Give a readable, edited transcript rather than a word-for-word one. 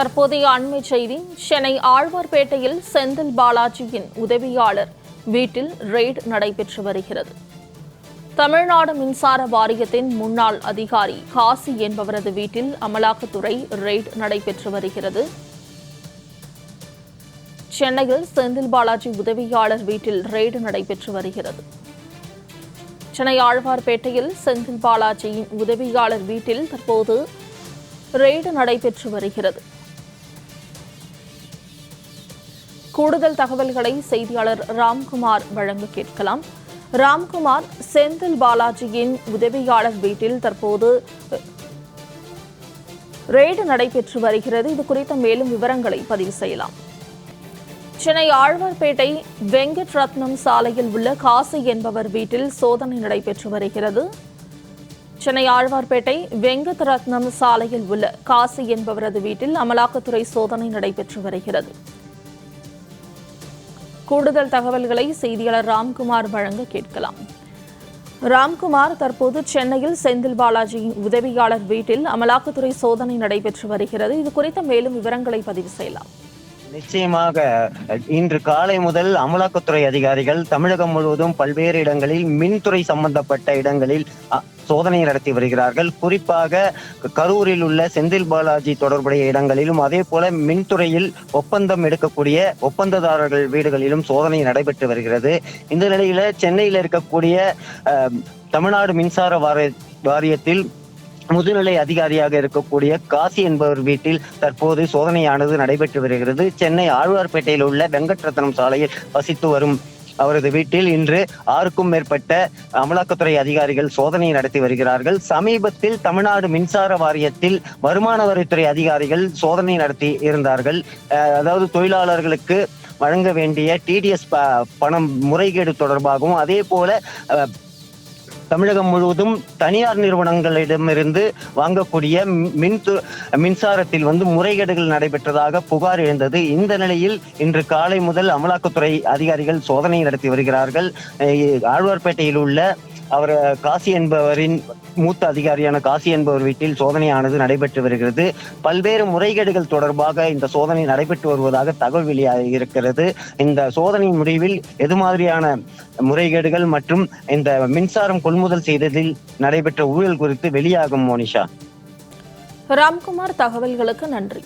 தற்போதைய அண்மை செய்தி. சென்னை ஆழ்வார்பேட்டையில் செந்தில் பாலாஜியின் உதவியாளர் வீட்டில் ரெய்டு நடைபெற்று வருகிறது. தமிழ்நாடு மின்சார வாரியத்தின் முன்னாள் அதிகாரி காசி என்பவரது வீட்டில் அமலாக்கத்துறை ரெய்டு நடைபெற்று வருகிறது. சென்னையில் செந்தில் பாலாஜி உதவியாளர் வீட்டில் ரெய்டு நடைபெற்று வருகிறது. சென்னை ஆழ்வார்பேட்டையில் செந்தில் பாலாஜியின் உதவியாளர் வீட்டில் தற்போது ரெய்டு நடைபெற்று வருகிறது. கூடுதல் தகவல்களை செய்தியாளர் ராம்குமார் வழங்க கேட்கலாம். ராம்குமார், செந்தில் பாலாஜியின் உதவியாளர் வீட்டில் தற்போது ரெய்டு நடைபெற்று வருகிறது. இது குறித்த மேலும் விவரங்களை பதிவு செய்யலாம். சென்னை ஆழ்வார்பேட்டை வெங்கட் ரத்னம் சாலையில் உள்ள காசி என்பவர் வீட்டில் சோதனை நடைபெற்று வருகிறது. சென்னை ஆழ்வார்பேட்டை வெங்கட் ரத்னம் சாலையில் உள்ள காசி என்பவரது வீட்டில் அமலாக்கத்துறை சோதனை நடைபெற்று வருகிறது. கூடுதல் தகவல்களை செய்தியாளர் ராம்குமார் வழங்க கேட்கலாம். ராம்குமார், தற்போது சென்னையில் செந்தில் பாலாஜியின் உதவியாளர் வீட்டில் அமலாக்கத்துறை சோதனை நடைபெற்று வருகிறது. இது குறித்த மேலும் விவரங்களை பதிவு செய்யலாம். நிச்சயமாக இன்று காலை முதல் அமலாக்கத்துறை அதிகாரிகள் தமிழகம் முழுவதும் பல்வேறு இடங்களில் மின்துறை சம்பந்தப்பட்ட இடங்களில் சோதனை நடத்தி வருகிறார்கள். குறிப்பாக கரூரில் உள்ள செந்தில் பாலாஜி தொடர்புடைய இடங்களிலும், அதே போல மின்துறையில் ஒப்பந்தம் எடுக்கக்கூடிய ஒப்பந்ததாரர்கள் வீடுகளிலும் சோதனை நடைபெற்று வருகிறது. இந்த நிலையில சென்னையில் இருக்கக்கூடிய தமிழ்நாடு மின்சார வாரியத்தில் முதுநிலை அதிகாரியாக இருக்கக்கூடிய காசி என்பவர் வீட்டில் தற்போது சோதனையானது நடைபெற்று வருகிறது. சென்னை ஆழ்வார்பேட்டையில் உள்ள வெங்கட் ரத்னம் சாலையில் வசித்து வரும் அவரது வீட்டில் இன்று 6க்கும் மேற்பட்ட அமலாக்கத்துறை அதிகாரிகள் சோதனை நடத்தி வருகிறார்கள். சமீபத்தில் தமிழ்நாடு மின்சார வாரியத்தில் வருமான வரித்துறை அதிகாரிகள் சோதனை நடத்தி இருந்தார்கள். அதாவது தொழிலாளர்களுக்கு வழங்க வேண்டிய டிடிஎஸ் பணம் முறைகேடு தொடர்பாகவும், அதே போல தமிழகம் முழுவதும் தனியார் நிறுவனங்களிடமிருந்து வாங்கக்கூடிய மின்சாரத்தில் முறைகேடுகள் நடைபெற்றதாக புகார் எழுந்தது. இந்த நிலையில் இன்று காலை முதல் அமலாக்கத்துறை அதிகாரிகள் சோதனை நடத்தி வருகிறார்கள். ஆழ்வார்பேட்டையில் உள்ள அவர் காசி என்பவரின் மூத்த அதிகாரியான காசி என்பவர் வீட்டில் சோதனையானது நடைபெற்று வருகிறது. பல்வேறு முறைகேடுகள் தொடர்பாக இந்த சோதனை நடைபெற்று வருவதாக தகவல் வெளியாகி இருக்கிறது. இந்த சோதனை முடிவில் எது மாதிரியான முறைகேடுகள் மற்றும் இந்த மின்சாரம் கொள்முதல் செய்ததில் நடைபெற்ற ஊழல் குறித்து வெளியாகும். மோனிஷா. ராம்குமார், தகவல்களுக்கு நன்றி.